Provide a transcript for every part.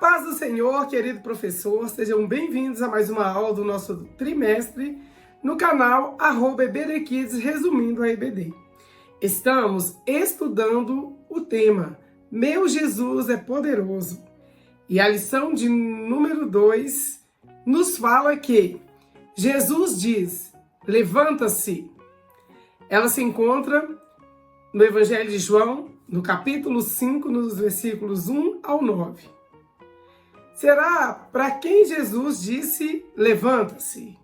paz do Senhor, querido professor, sejam bem-vindos a mais uma aula do nosso trimestre no canal @EBDkids, resumindo a EBD. Estamos estudando o tema Meu Jesus é Poderoso e a lição de número 2 nos fala que Jesus diz, levanta-se. Ela se encontra no Evangelho de João, no capítulo 5, nos versículos 1 ao 9. Será para quem Jesus disse, levanta-se?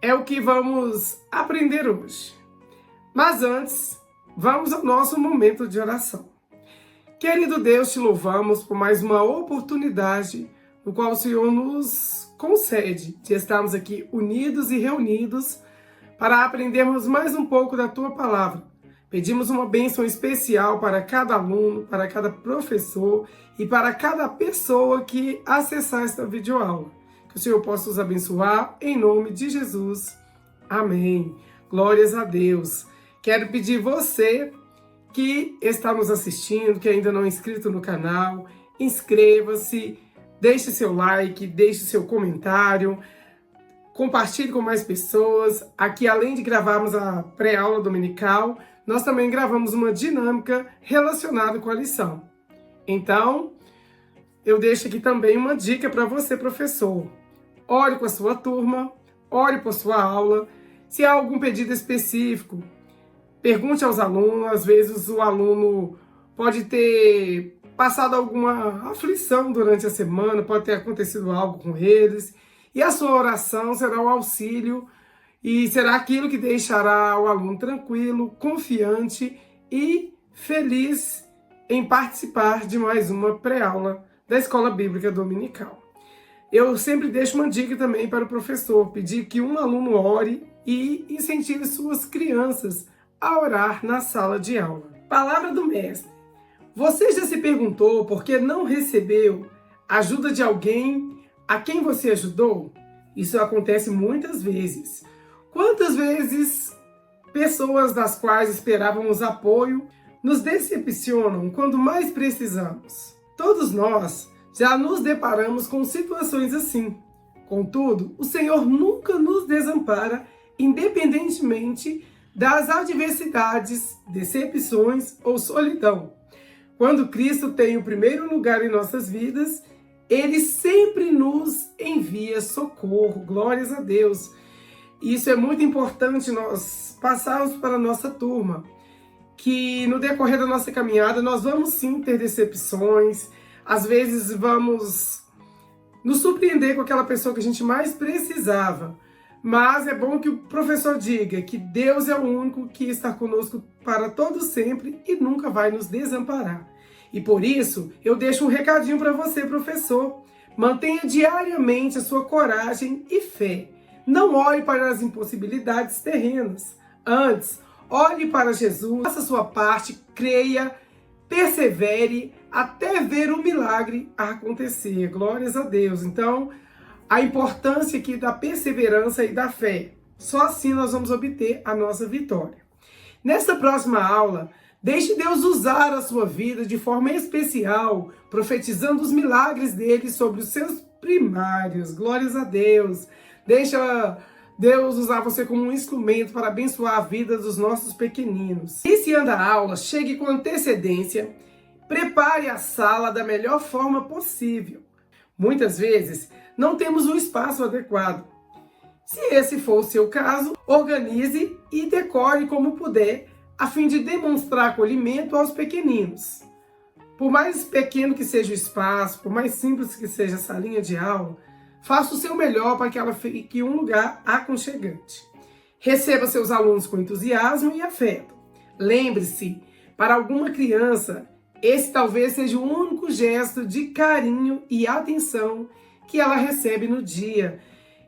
É o que vamos aprender hoje. Mas antes, vamos ao nosso momento de oração. Querido Deus, te louvamos por mais uma oportunidade no qual o Senhor nos concede de estarmos aqui unidos e reunidos para aprendermos mais um pouco da Tua Palavra. Pedimos uma bênção especial para cada aluno, para cada professor e para cada pessoa que acessar esta videoaula. Que o Senhor possa os abençoar em nome de Jesus. Amém. Glórias a Deus. Quero pedir você que está nos assistindo, que ainda não é inscrito no canal, inscreva-se, deixe seu like, deixe seu comentário, compartilhe com mais pessoas. Aqui, além de gravarmos a pré-aula dominical, nós também gravamos uma dinâmica relacionada com a lição. Então, eu deixo aqui também uma dica para você, professor. Ore com a sua turma, ore por sua aula. Se há algum pedido específico, pergunte aos alunos. Às vezes o aluno pode ter passado alguma aflição durante a semana, pode ter acontecido algo com eles. E a sua oração será o auxílio e será aquilo que deixará o aluno tranquilo, confiante e feliz em participar de mais uma pré-aula da Escola Bíblica Dominical. Eu sempre deixo uma dica também para o professor, pedir que um aluno ore e incentive suas crianças a orar na sala de aula. Palavra do Mestre. Você já se perguntou por que não recebeu ajuda de alguém a quem você ajudou? Isso acontece muitas vezes. Quantas vezes pessoas das quais esperávamos apoio nos decepcionam quando mais precisamos? Todos nós já nos deparamos com situações assim. Contudo, o Senhor nunca nos desampara, independentemente das adversidades, decepções ou solidão. Quando Cristo tem o primeiro lugar em nossas vidas, Ele sempre nos envia socorro. Glórias a Deus. Isso é muito importante nós passarmos para a nossa turma, que no decorrer da nossa caminhada nós vamos sim ter decepções, às vezes vamos nos surpreender com aquela pessoa que a gente mais precisava, mas é bom que o professor diga que Deus é o único que está conosco para todo sempre e nunca vai nos desamparar. E por isso eu deixo um recadinho para você, professor. Mantenha diariamente a sua coragem e fé. Não olhe para as impossibilidades terrenas. Antes, olhe para Jesus, faça a sua parte, creia, persevere até ver o milagre acontecer. Glórias a Deus. Então, a importância aqui da perseverança e da fé. Só assim nós vamos obter a nossa vitória. Nesta próxima aula, deixe Deus usar a sua vida de forma especial, profetizando os milagres dele sobre os seus primários. Glórias a Deus. Deixa Deus usar você como um instrumento para abençoar a vida dos nossos pequeninos. Iniciando a aula, chegue com antecedência, prepare a sala da melhor forma possível. Muitas vezes, não temos um espaço adequado. Se esse for o seu caso, organize e decore como puder, a fim de demonstrar acolhimento aos pequeninos. Por mais pequeno que seja o espaço, por mais simples que seja a salinha de aula, faça o seu melhor para que ela fique um lugar aconchegante. Receba seus alunos com entusiasmo e afeto. Lembre-se, para alguma criança, esse talvez seja o único gesto de carinho e atenção que ela recebe no dia.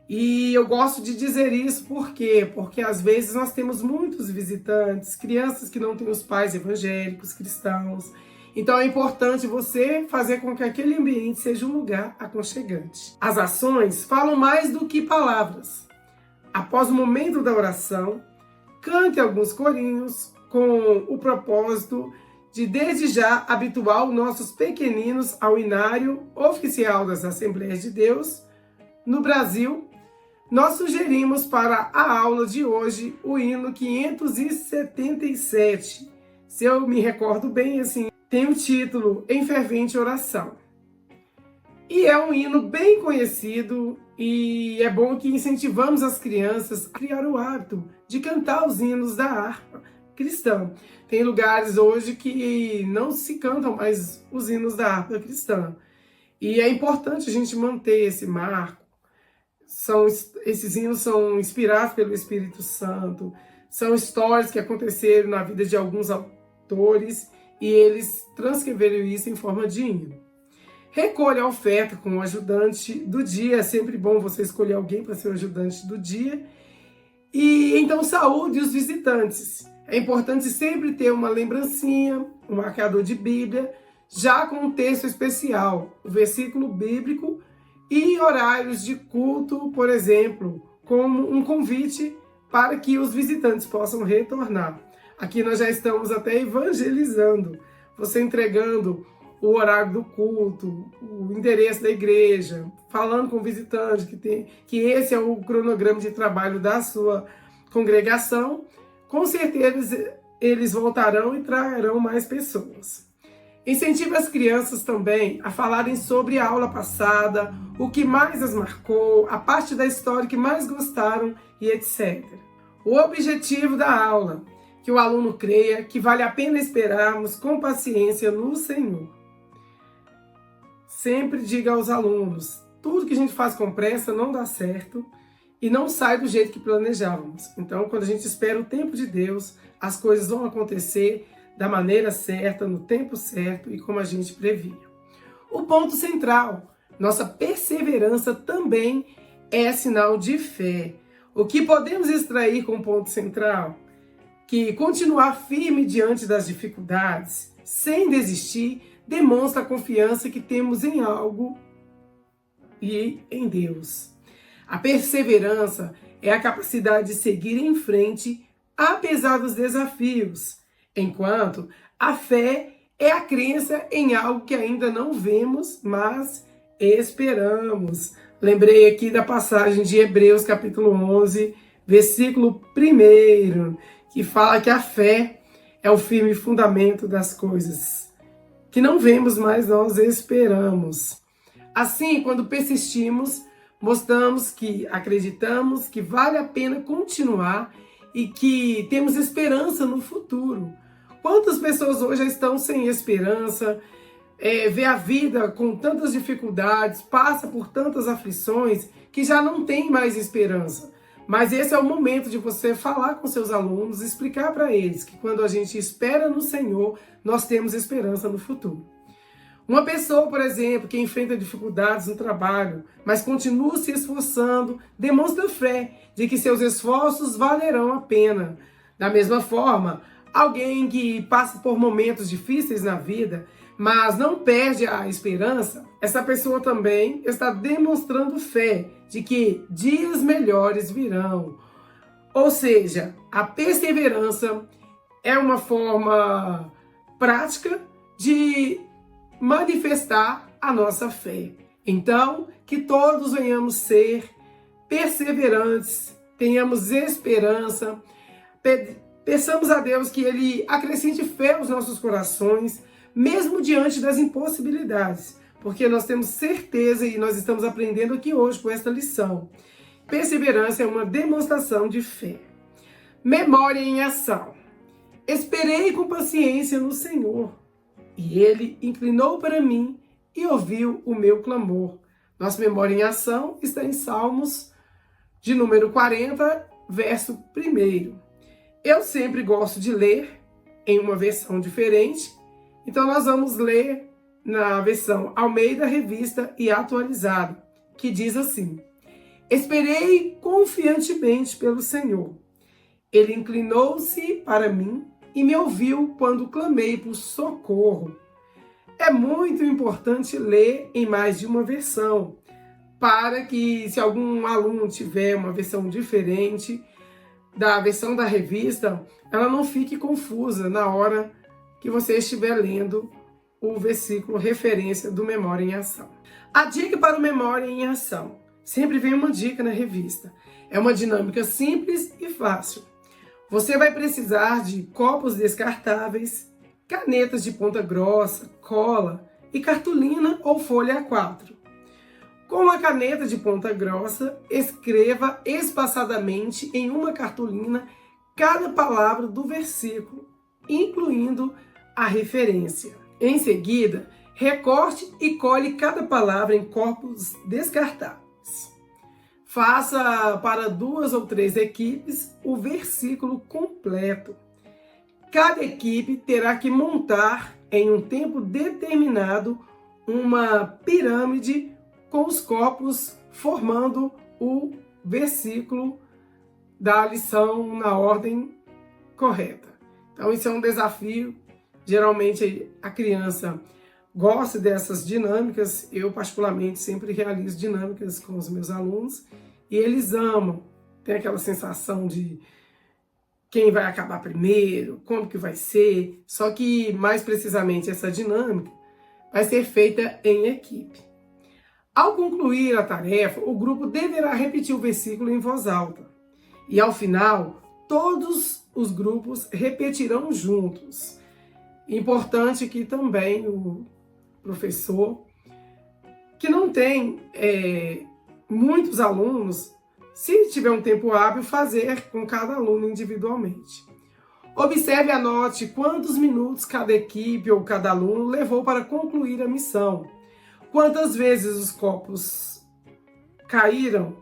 E eu gosto de dizer isso por quê? Porque às vezes nós temos muitos visitantes, crianças que não têm os pais evangélicos, cristãos. Então é importante você fazer com que aquele ambiente seja um lugar aconchegante. As ações falam mais do que palavras. Após o momento da oração, cante alguns corinhos com o propósito de desde já habituar os nossos pequeninos ao inário oficial das Assembleias de Deus no Brasil, nós sugerimos para a aula de hoje o hino 577. Se eu me recordo bem, assim, tem o título Em Fervente Oração. E é um hino bem conhecido e é bom que incentivamos as crianças a criar o hábito de cantar os hinos da harpa cristã. Tem lugares hoje que não se cantam mais os hinos da harpa cristã. E é importante a gente manter esse marco. Esses hinos são inspirados pelo Espírito Santo, são histórias que aconteceram na vida de alguns autores e eles transcreveram isso em forma de hino. Recolha a oferta com o ajudante do dia, é sempre bom você escolher alguém para ser o ajudante do dia. E então saúde os visitantes. É importante sempre ter uma lembrancinha, um marcador de Bíblia, já com um texto especial, o versículo bíblico e horários de culto, por exemplo, como um convite para que os visitantes possam retornar. Aqui nós já estamos até evangelizando, você entregando o horário do culto, o endereço da igreja, falando com o visitante que esse é o cronograma de trabalho da sua congregação. Com certeza eles voltarão e trarão mais pessoas. Incentive as crianças também a falarem sobre a aula passada, o que mais as marcou, a parte da história que mais gostaram e etc. O objetivo da aula, que o aluno creia que vale a pena esperarmos com paciência no Senhor. Sempre diga aos alunos, tudo que a gente faz com pressa não dá certo e não sai do jeito que planejávamos. Então, quando a gente espera o tempo de Deus, as coisas vão acontecer da maneira certa, no tempo certo e como a gente previa. O ponto central, nossa perseverança também é sinal de fé. O que podemos extrair com o ponto central? Que continuar firme diante das dificuldades, sem desistir, demonstra a confiança que temos em algo e em Deus. A perseverança é a capacidade de seguir em frente, apesar dos desafios, enquanto a fé é a crença em algo que ainda não vemos, mas esperamos. Lembrei aqui da passagem de Hebreus, capítulo 11, versículo 1, que fala que a fé é o firme fundamento das coisas que não vemos, mas nós esperamos. Assim, quando persistimos, mostramos que acreditamos que vale a pena continuar e que temos esperança no futuro. Quantas pessoas hoje já estão sem esperança, vê a vida com tantas dificuldades, passa por tantas aflições, que já não tem mais esperança. Mas esse é o momento de você falar com seus alunos, explicar para eles que quando a gente espera no Senhor, nós temos esperança no futuro. Uma pessoa, por exemplo, que enfrenta dificuldades no trabalho, mas continua se esforçando, demonstra fé de que seus esforços valerão a pena. Da mesma forma, alguém que passa por momentos difíceis na vida, mas não perde a esperança, essa pessoa também está demonstrando fé de que dias melhores virão. Ou seja, a perseverança é uma forma prática de manifestar a nossa fé. Então, que todos venhamos ser perseverantes, tenhamos esperança, peçamos a Deus que Ele acrescente fé aos nossos corações, mesmo diante das impossibilidades, porque nós temos certeza e nós estamos aprendendo aqui hoje com esta lição. Perseverança é uma demonstração de fé. Memória em ação. Esperei com paciência no Senhor, e Ele inclinou para mim e ouviu o meu clamor. Nossa memória em ação está em Salmos, de número 40, verso 1. Eu sempre gosto de ler em uma versão diferente, então nós vamos ler na versão Almeida Revista e Atualizada, que diz assim: Esperei confiantemente pelo Senhor. Ele inclinou-se para mim e me ouviu quando clamei por socorro. É muito importante ler em mais de uma versão, para que, se algum aluno tiver uma versão diferente da versão da revista, ela não fique confusa na hora que você estiver lendo o versículo referência do Memória em Ação. A dica para o Memória em Ação. Sempre vem uma dica na revista. É uma dinâmica simples e fácil. Você vai precisar de copos descartáveis, canetas de ponta grossa, cola e cartolina ou folha A4. Com a caneta de ponta grossa, escreva espaçadamente em uma cartolina cada palavra do versículo, incluindo a referência. Em seguida, recorte e cole cada palavra em corpos descartáveis. Faça para 2 ou 3 equipes o versículo completo. Cada equipe terá que montar em um tempo determinado uma pirâmide com os corpos formando o versículo da lição na ordem correta. Então, isso é um desafio. Geralmente, a criança gosta dessas dinâmicas. Eu, particularmente, sempre realizo dinâmicas com os meus alunos e eles amam. Tem aquela sensação de quem vai acabar primeiro, como que vai ser. Só que, mais precisamente, essa dinâmica vai ser feita em equipe. Ao concluir a tarefa, o grupo deverá repetir o versículo em voz alta. E ao final, todos os grupos repetirão juntos. Importante que também o professor, que não tem muitos alunos, se tiver um tempo hábil, fazer com cada aluno individualmente. Observe e anote quantos minutos cada equipe ou cada aluno levou para concluir a missão. Quantas vezes os copos caíram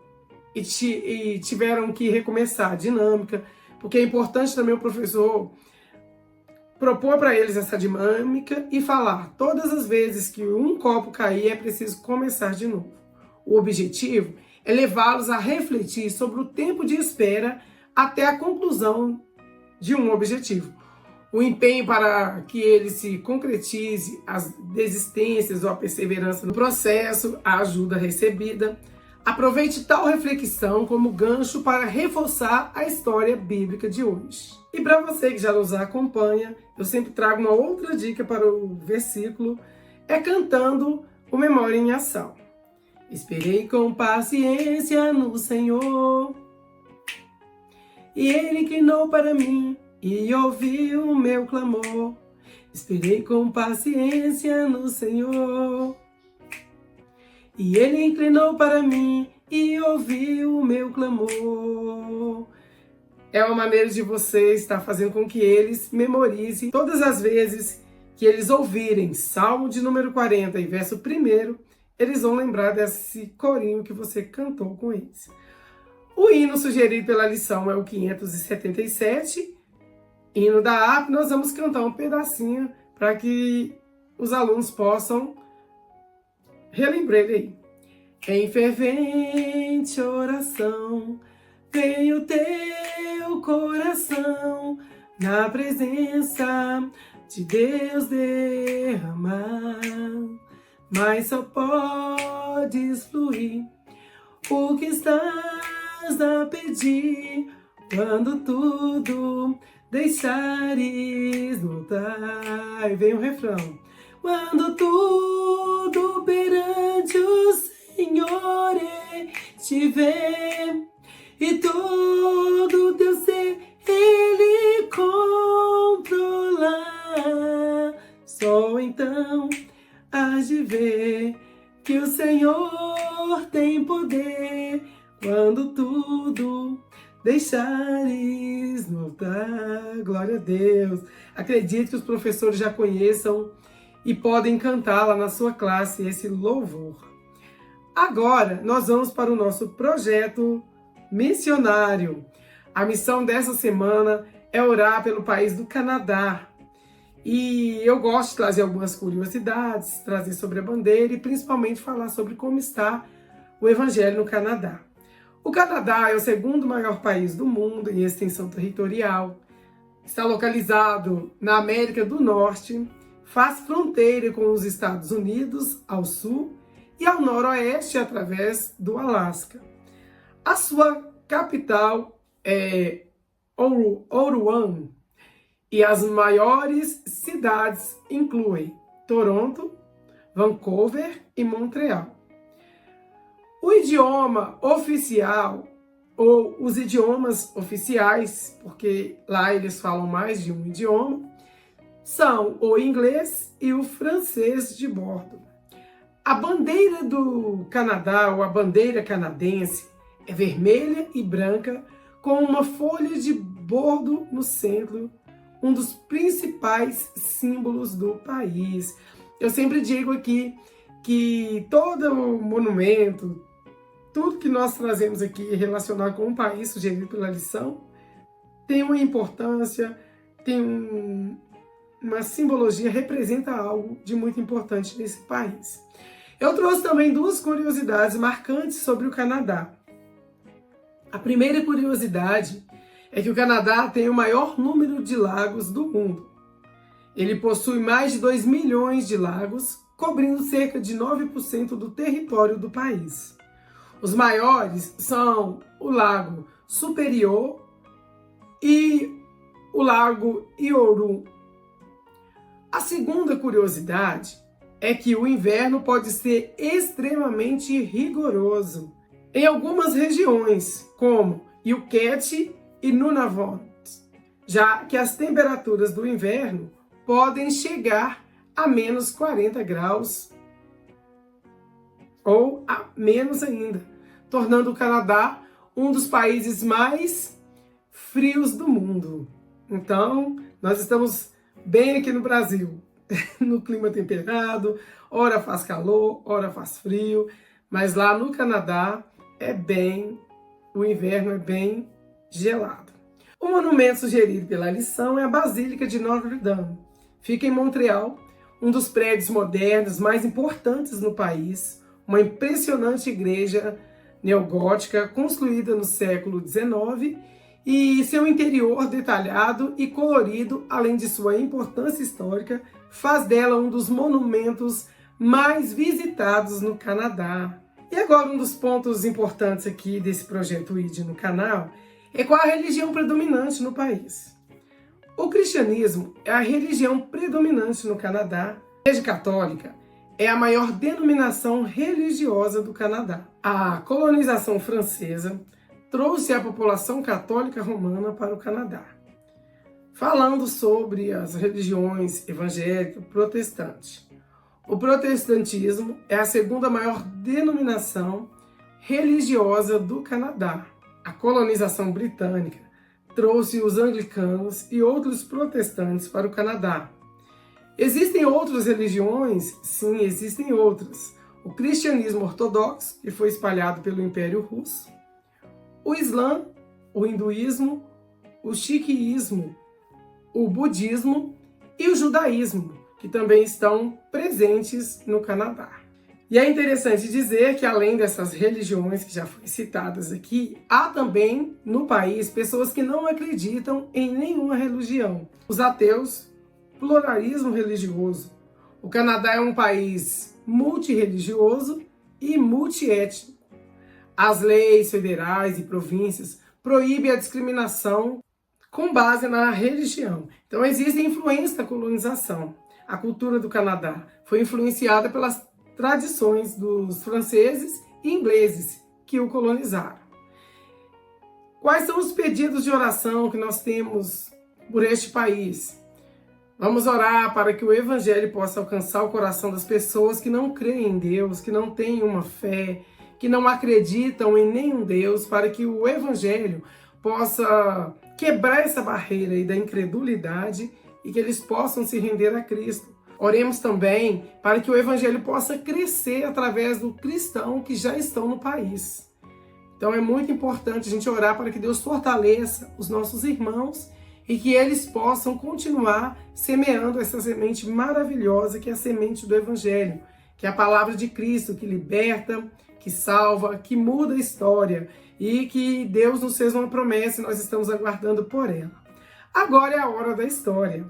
e tiveram que recomeçar a dinâmica, porque é importante também o professor propor para eles essa dinâmica e falar todas as vezes que um copo cair é preciso começar de novo. O objetivo é levá-los a refletir sobre o tempo de espera até a conclusão de um objetivo. O empenho para que ele se concretize, as desistências ou a perseverança no processo, a ajuda recebida. Aproveite tal reflexão como gancho para reforçar a história bíblica de hoje. E para você que já nos acompanha, eu sempre trago uma outra dica para o versículo, é cantando o Memória em Ação. Esperei com paciência no Senhor, e Ele inclinou para mim e ouviu o meu clamor. Esperei com paciência no Senhor, e Ele inclinou para mim e ouviu o meu clamor. É uma maneira de você estar fazendo com que eles memorizem todas as vezes que eles ouvirem Salmo de número 40 e verso 1, eles vão lembrar desse corinho que você cantou com eles. O hino sugerido pela lição é o 577, hino da AP. Nós vamos cantar um pedacinho para que os alunos possam relembrar ele aí. Em fervente oração, vem o teu coração na presença de Deus derramar, mas só podes fluir o que estás a pedir quando tudo deixares notar. E vem o refrão. Quando tudo perante o Senhor estiver e todo teu ser Ele controlar, só então hás de ver que o Senhor tem poder quando tudo deixares notar. Glória a Deus! Acredito que os professores já conheçam e podem cantar lá na sua classe esse louvor. Agora, nós vamos para o nosso projeto missionário. A missão dessa semana é orar pelo país do Canadá. E eu gosto de trazer algumas curiosidades, trazer sobre a bandeira e principalmente falar sobre como está o Evangelho no Canadá. O Canadá é o segundo maior país do mundo em extensão territorial. Está localizado na América do Norte, faz fronteira com os Estados Unidos ao sul e ao noroeste através do Alasca. A sua capital é Ourouan E as maiores cidades incluem Toronto, Vancouver e Montreal. O idioma oficial, ou os idiomas oficiais, porque lá eles falam mais de um idioma, são o inglês e o francês de bordo. A bandeira do Canadá, ou a bandeira canadense, é vermelha e branca, com uma folha de bordo no centro, um dos principais símbolos do país. Eu sempre digo aqui que todo monumento, tudo que nós trazemos aqui relacionado com um país sugerido pela lição, tem uma importância, tem uma simbologia, representa algo de muito importante nesse país. Eu trouxe também duas curiosidades marcantes sobre o Canadá. A primeira curiosidade é que o Canadá tem o maior número de lagos do mundo. Ele possui mais de 2 milhões de lagos, cobrindo cerca de 9% do território do país. Os maiores são o Lago Superior e o Lago Ioru. A segunda curiosidade é que o inverno pode ser extremamente rigoroso em algumas regiões, como Yukon e Nunavut, já que as temperaturas do inverno podem chegar a menos 40 graus ou a menos ainda, tornando o Canadá um dos países mais frios do mundo. Então, nós estamos bem aqui no Brasil, no clima temperado, ora faz calor, ora faz frio, mas lá no Canadá o inverno é bem gelado. O monumento sugerido pela lição é a Basílica de Notre-Dame. Fica em Montreal, um dos prédios modernos mais importantes no país, uma impressionante igreja neogótica construída no século XIX e seu interior detalhado e colorido, além de sua importância histórica, faz dela um dos monumentos mais visitados no Canadá. E agora um dos pontos importantes aqui desse projeto ID no canal é qual a religião predominante no país. O cristianismo é a religião predominante no Canadá. A Igreja Católica é a maior denominação religiosa do Canadá. A colonização francesa trouxe a população católica romana para o Canadá. Falando sobre as religiões evangélica e protestante. O protestantismo é a segunda maior denominação religiosa do Canadá. A colonização britânica trouxe os anglicanos e outros protestantes para o Canadá. Existem outras religiões? Sim, existem outras. O cristianismo ortodoxo, que foi espalhado pelo Império Russo, o Islã, o hinduísmo, o sikhismo, o budismo e o judaísmo, que também estão presentes no Canadá. E é interessante dizer que, além dessas religiões que já foram citadas aqui, há também no país pessoas que não acreditam em nenhuma religião. Os ateus, pluralismo religioso. O Canadá é um país multirreligioso e multiétnico. As leis federais e províncias proíbem a discriminação com base na religião. Então, existe influência da colonização. A cultura do Canadá foi influenciada pelas tradições dos franceses e ingleses que o colonizaram. Quais são os pedidos de oração que nós temos por este país? Vamos orar para que o Evangelho possa alcançar o coração das pessoas que não creem em Deus, que não têm uma fé, que não acreditam em nenhum Deus, para que o Evangelho possa quebrar essa barreira aí da incredulidade e que eles possam se render a Cristo. Oremos também para que o Evangelho possa crescer através do cristão que já estão no país. Então é muito importante a gente orar para que Deus fortaleça os nossos irmãos e que eles possam continuar semeando essa semente maravilhosa que é a semente do Evangelho, que é a palavra de Cristo que liberta, que salva, que muda a história e que Deus nos fez uma promessa e nós estamos aguardando por ela. Agora é a hora da história.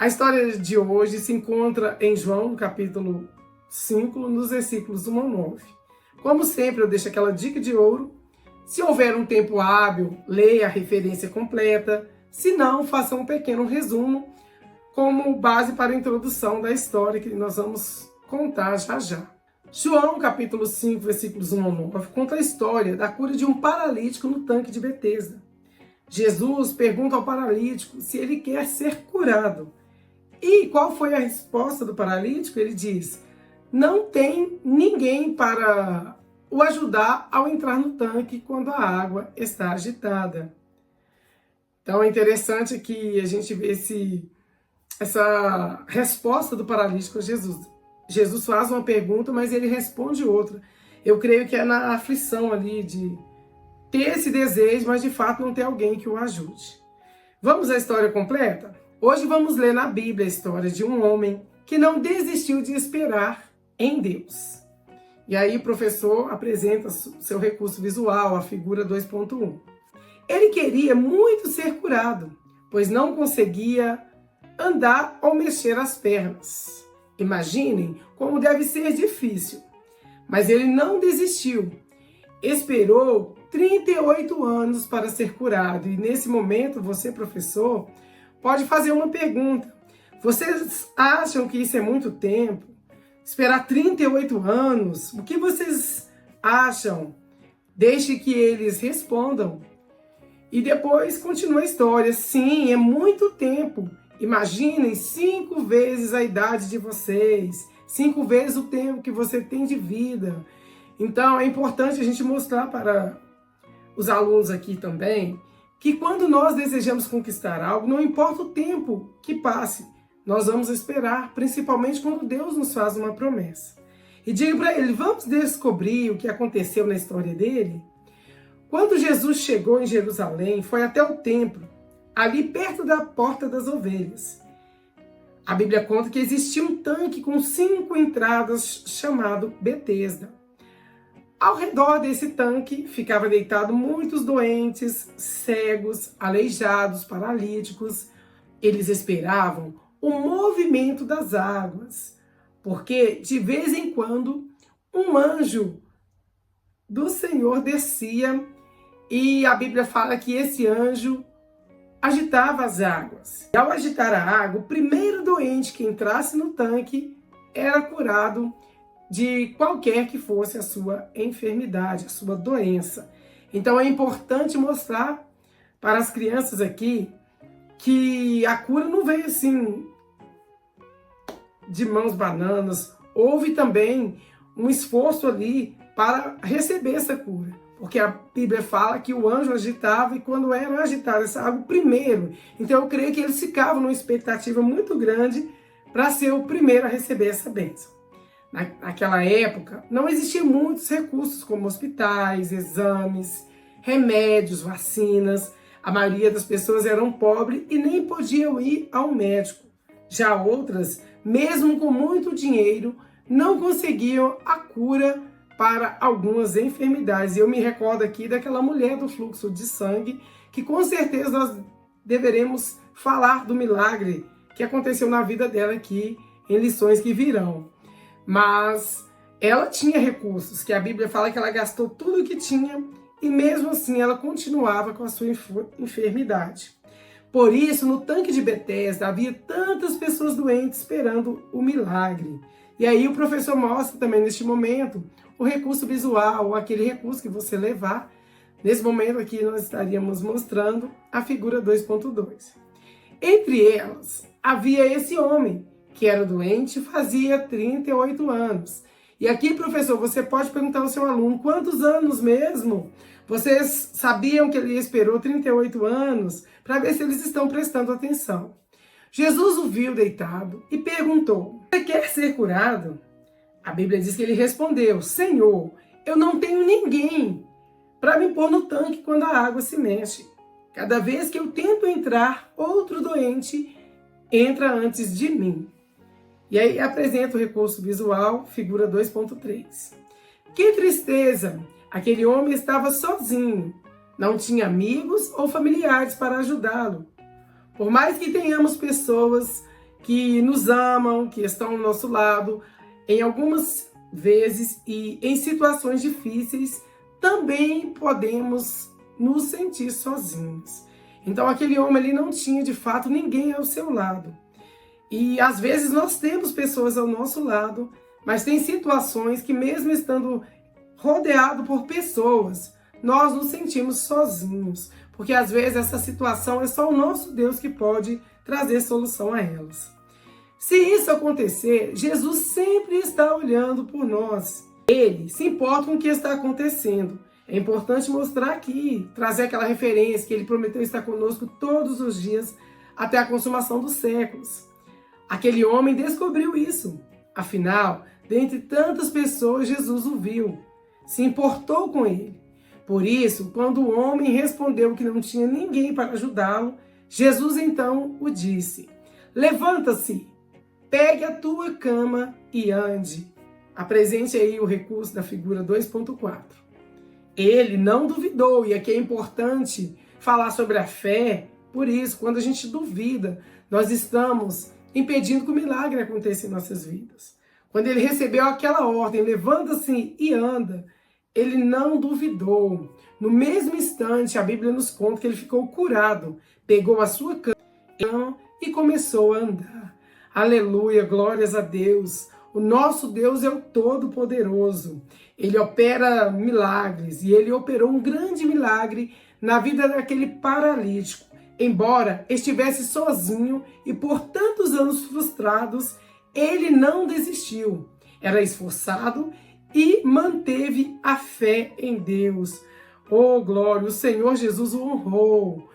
A história de hoje se encontra em João, no capítulo 5, nos versículos 1 ao 9. Como sempre, eu deixo aquela dica de ouro. Se houver um tempo hábil, leia a referência completa. Se não, faça um pequeno resumo como base para a introdução da história que nós vamos contar já já. João, capítulo 5, versículos 1 ao 9, conta a história da cura de um paralítico no tanque de Betesda. Jesus pergunta ao paralítico se ele quer ser curado. E qual foi a resposta do paralítico? Ele diz: não tem ninguém para o ajudar ao entrar no tanque quando a água está agitada. Então é interessante que a gente vê essa resposta do paralítico a Jesus. Jesus faz uma pergunta, mas ele responde outra. Eu creio que é na aflição ali de ter esse desejo, mas de fato não ter alguém que o ajude. Vamos à história completa? Hoje vamos ler na Bíblia a história de um homem que não desistiu de esperar em Deus. E aí o professor apresenta seu recurso visual, a figura 2.1. Ele queria muito ser curado, pois não conseguia andar ou mexer as pernas. Imaginem como deve ser difícil. Mas ele não desistiu. Esperou 38 anos para ser curado. E nesse momento, você, professor, pode fazer uma pergunta. Vocês acham que isso é muito tempo? Esperar 38 anos? O que vocês acham? Deixe que eles respondam. E depois continua a história. Sim, é muito tempo. Imaginem 5 vezes a idade de vocês, 5 vezes o tempo que você tem de vida. Então é importante a gente mostrar para os alunos aqui também que quando nós desejamos conquistar algo, não importa o tempo que passe, nós vamos esperar, principalmente quando Deus nos faz uma promessa. E diga para ele, vamos descobrir o que aconteceu na história dele? Quando Jesus chegou em Jerusalém, foi até o templo, ali perto da Porta das Ovelhas. A Bíblia conta que existia um tanque com 5 entradas chamado Betesda. Ao redor desse tanque ficava deitado muitos doentes, cegos, aleijados, paralíticos. Eles esperavam o movimento das águas, porque de vez em quando um anjo do Senhor descia e a Bíblia fala que esse anjo agitava as águas. E ao agitar a água, o primeiro doente que entrasse no tanque era curado de qualquer que fosse a sua enfermidade, a sua doença. Então é importante mostrar para as crianças aqui que a cura não veio assim de mãos bananas. Houve também um esforço ali para receber essa cura. Porque a Bíblia fala que o anjo agitava e quando era agitada essa água, primeiro. Então eu creio que eles ficavam numa expectativa muito grande para ser o primeiro a receber essa bênção. Naquela época, não existiam muitos recursos como hospitais, exames, remédios, vacinas. A maioria das pessoas eram pobres e nem podiam ir ao médico. Já outras, mesmo com muito dinheiro, não conseguiam a cura para algumas enfermidades. E eu me recordo aqui daquela mulher do fluxo de sangue, que com certeza nós deveremos falar do milagre que aconteceu na vida dela aqui em lições que virão. Mas ela tinha recursos, que a Bíblia fala que ela gastou tudo o que tinha e mesmo assim ela continuava com a sua enfermidade. Por isso, no tanque de Betesda havia tantas pessoas doentes esperando o milagre. E aí o professor mostra também neste momento o recurso visual, aquele recurso que você levar. Nesse momento aqui nós estaríamos mostrando a figura 2.2. Entre elas havia esse homem que era doente fazia 38 anos. E aqui, professor, você pode perguntar ao seu aluno, quantos anos mesmo? Vocês sabiam que ele esperou 38 anos? Para ver se eles estão prestando atenção. Jesus o viu deitado e perguntou, você quer ser curado? A Bíblia diz que ele respondeu, Senhor, eu não tenho ninguém para me pôr no tanque quando a água se mexe. Cada vez que eu tento entrar, outro doente entra antes de mim. E aí apresenta o recurso visual, figura 2.3. Que tristeza! Aquele homem estava sozinho. Não tinha amigos ou familiares para ajudá-lo. Por mais que tenhamos pessoas que nos amam, que estão ao nosso lado, em algumas vezes e em situações difíceis, também podemos nos sentir sozinhos. Então aquele homem ali não tinha de fato ninguém ao seu lado. E às vezes nós temos pessoas ao nosso lado, mas tem situações que mesmo estando rodeado por pessoas, nós nos sentimos sozinhos, porque às vezes essa situação é só o nosso Deus que pode trazer solução a elas. Se isso acontecer, Jesus sempre está olhando por nós. Ele se importa com o que está acontecendo. É importante mostrar aqui, trazer aquela referência que ele prometeu estar conosco todos os dias até a consumação dos séculos. Aquele homem descobriu isso. Afinal, dentre tantas pessoas, Jesus o viu, se importou com ele. Por isso, quando o homem respondeu que não tinha ninguém para ajudá-lo, Jesus então o disse: levanta-se, pegue a tua cama e ande. Apresente aí o recurso da figura 2.4. Ele não duvidou, e aqui é importante falar sobre a fé. Por isso, quando a gente duvida, nós estamos impedindo que o milagre aconteça em nossas vidas. Quando ele recebeu aquela ordem, levanta-se e anda, ele não duvidou. No mesmo instante, a Bíblia nos conta que ele ficou curado, pegou a sua cama e começou a andar. Aleluia, glórias a Deus. O nosso Deus é o Todo-Poderoso. Ele opera milagres e ele operou um grande milagre na vida daquele paralítico. Embora estivesse sozinho e por tantos anos frustrados, ele não desistiu. Era esforçado e manteve a fé em Deus. Oh, glória! O Senhor Jesus o honrou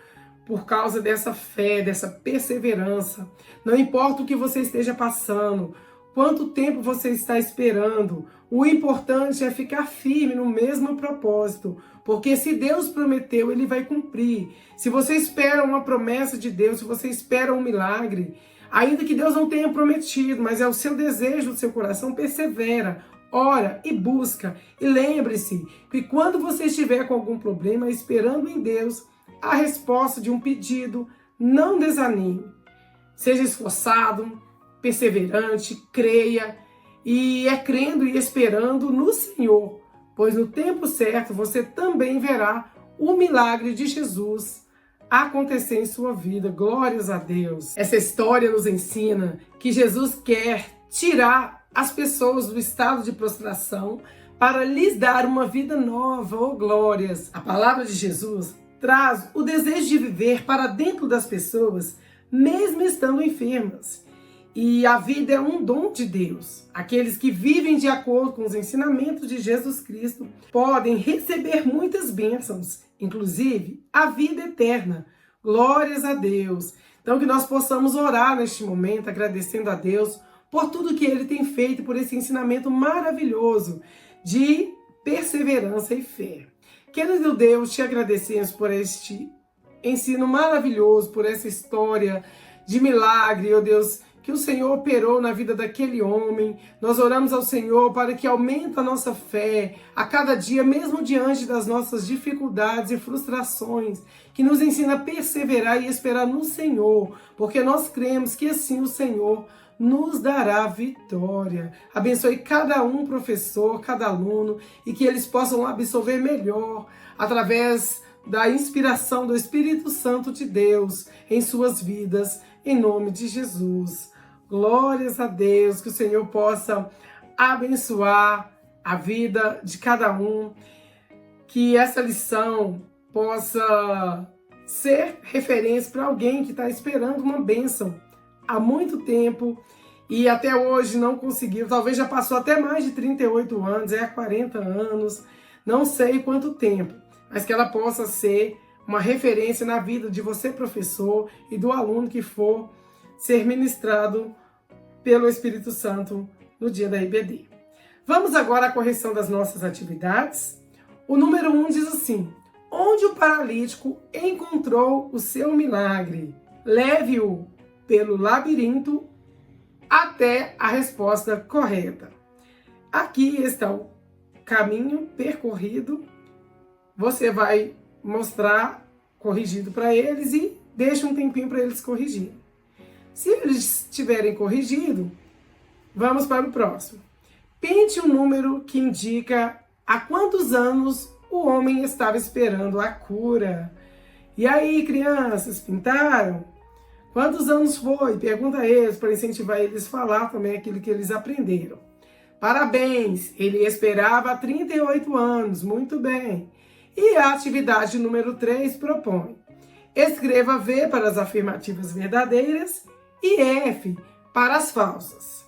por causa dessa fé, dessa perseverança. Não importa o que você esteja passando, quanto tempo você está esperando, o importante é ficar firme no mesmo propósito, porque se Deus prometeu, Ele vai cumprir. Se você espera uma promessa de Deus, se você espera um milagre, ainda que Deus não tenha prometido, mas é o seu desejo do seu coração, persevera, ora e busca. E lembre-se que quando você estiver com algum problema, esperando em Deus a resposta de um pedido, não desanime. Seja esforçado, perseverante, creia, e é crendo e esperando no Senhor, pois no tempo certo você também verá o milagre de Jesus acontecer em sua vida. Glórias a Deus. Essa história nos ensina que Jesus quer tirar as pessoas do estado de prostração para lhes dar uma vida nova. Oh, glórias! A palavra de Jesus traz o desejo de viver para dentro das pessoas, mesmo estando enfermas. E a vida é um dom de Deus. Aqueles que vivem de acordo com os ensinamentos de Jesus Cristo podem receber muitas bênçãos, inclusive a vida eterna. Glórias a Deus. Então que nós possamos orar neste momento, agradecendo a Deus por tudo que Ele tem feito, por esse ensinamento maravilhoso de perseverança e fé. Querido Deus, te agradecemos por este ensino maravilhoso, por essa história de milagre, ó Deus, que o Senhor operou na vida daquele homem. Nós oramos ao Senhor para que aumente a nossa fé a cada dia, mesmo diante das nossas dificuldades e frustrações, que nos ensina a perseverar e esperar no Senhor, porque nós cremos que assim o Senhor nos dará vitória. Abençoe cada um professor, cada aluno, e que eles possam absorver melhor através da inspiração do Espírito Santo de Deus em suas vidas, em nome de Jesus. Glórias a Deus, que o Senhor possa abençoar a vida de cada um, que essa lição possa ser referência para alguém que está esperando uma bênção há muito tempo e até hoje não conseguiu, talvez já passou até mais de 38 anos, há 40 anos, não sei quanto tempo, mas que ela possa ser uma referência na vida de você, professor, e do aluno que for ser ministrado pelo Espírito Santo no dia da IBD. Vamos agora à correção das nossas atividades. O número 1 diz assim: onde o paralítico encontrou o seu milagre? Leve-o pelo labirinto até a resposta correta. Aqui está o caminho percorrido. Você vai mostrar corrigido para eles e deixa um tempinho para eles corrigirem. Se eles tiverem corrigido, vamos para o próximo. Pinte um número que indica há quantos anos o homem estava esperando a cura. E aí, crianças, pintaram? Quantos anos foi? Pergunta a eles, para incentivar eles a falar também aquilo que eles aprenderam. Parabéns, ele esperava 38 anos, muito bem. E a atividade número 3 propõe: escreva V para as afirmativas verdadeiras e F para as falsas.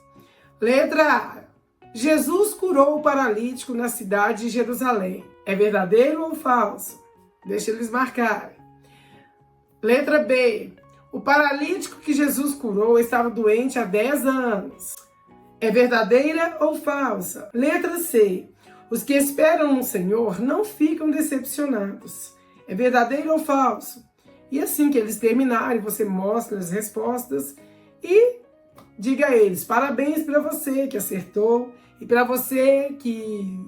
Letra A. Jesus curou o paralítico na cidade de Jerusalém. É verdadeiro ou falso? Deixa eles marcarem. Letra B. O paralítico que Jesus curou estava doente há 10 anos. É verdadeira ou falsa? Letra C. Os que esperam no Senhor não ficam decepcionados. É verdadeiro ou falso? E assim que eles terminarem, você mostra as respostas e diga a eles: parabéns para você que acertou e para você que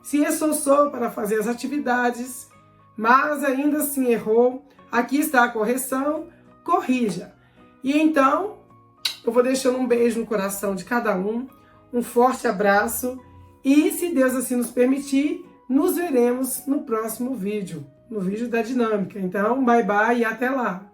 se esforçou para fazer as atividades, mas ainda assim errou. Aqui está a correção, corrija. E então, eu vou deixando um beijo no coração de cada um forte abraço e, se Deus assim nos permitir, nos veremos no próximo vídeo, no vídeo da dinâmica. Então, bye bye e até lá!